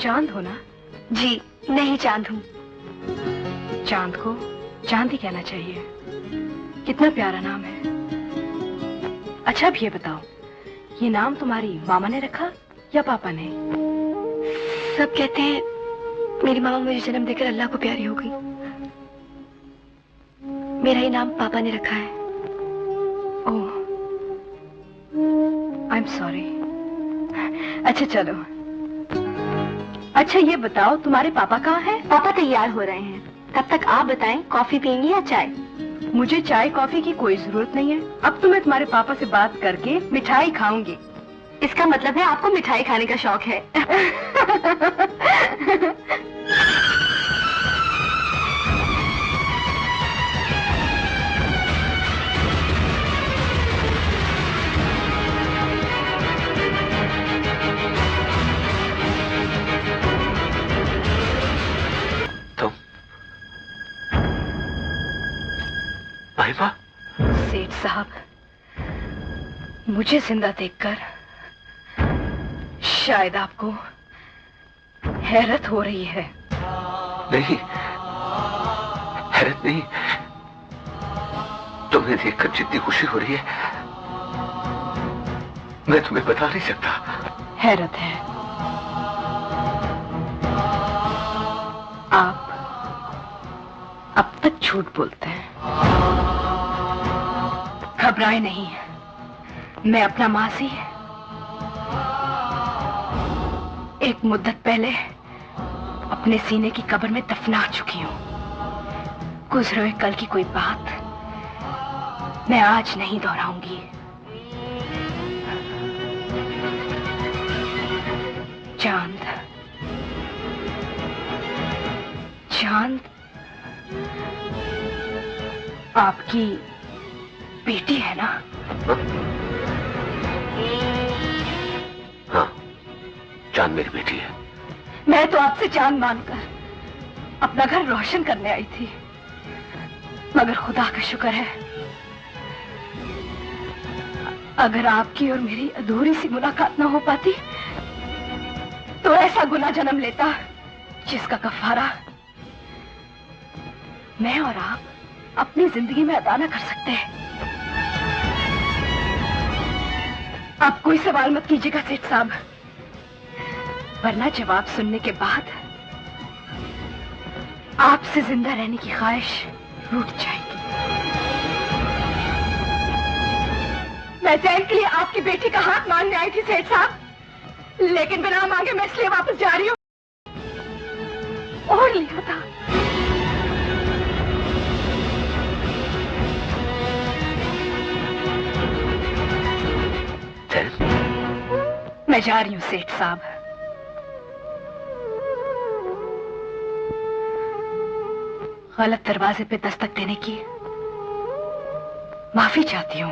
चांद हो ना? जी नहीं, चांद हूँ। चांद को चांद ही कहना चाहिए। कितना प्यारा नाम है। अच्छा अब ये बताओ, ये नाम तुम्हारी मामा ने रखा या पापा ने? सब कहते हैं मेरी मामा मुझे जन्म देकर अल्लाह को प्यारी हो गई। मेरा ही नाम पापा ने रखा है। ओह, आई एम सॉरी। अच्छा चलो, अच्छा ये बताओ तुम्हारे पापा कहाँ हैं? पापा तैयार हो रहे हैं, तब तक आप बताएं कॉफी पियेंगी या चाय? मुझे चाय कॉफी की कोई जरूरत नहीं है। अब तो मैं तुम्हारे पापा से बात करके मिठाई खाऊंगी। इसका मतलब है आपको मिठाई खाने का शौक है। माहिबा? सेठ साहब, मुझे जिंदा देखकर शायद आपको हैरत हो रही है। नहीं, हैरत नहीं, तुम्हें देखकर जितनी खुशी हो रही है मैं तुम्हें बता नहीं सकता। हैरत है। आप अब तक झूठ बोलते हैं। घबराए नहीं, मैं अपना मासी एक मुद्दत पहले अपने सीने की कब्र में दफना चुकी हूं। गुजरे हुए कल की कोई बात मैं आज नहीं दोहराऊंगी। चांद, चांद आपकी बेटी है ना? हाँ, चांद मेरी बेटी है। मैं तो आपसे चांद मानकर अपना घर रोशन करने आई थी, मगर खुदा का शुक्र है अगर आपकी और मेरी अधूरी सी मुलाकात ना हो पाती तो ऐसा गुनाह जन्म लेता जिसका कफारा मैं और आप अपनी जिंदगी में अदा न कर सकते। आप कोई सवाल मत कीजिएगा सेठ साहब, वरना जवाब सुनने के बाद आपसे जिंदा रहने की ख्वाहिश रूठ जाएगी। मैं जैन के लिए आपकी बेटी का हाथ मांगने आई थी सेठ साहब, लेकिन बिना मांगे मैं इसलिए वापस जा रही हूँ। और लिया था। मैं जा रही हूँ सेठ साहब। गलत दरवाजे पे दस्तक देने की माफी चाहती हूँ।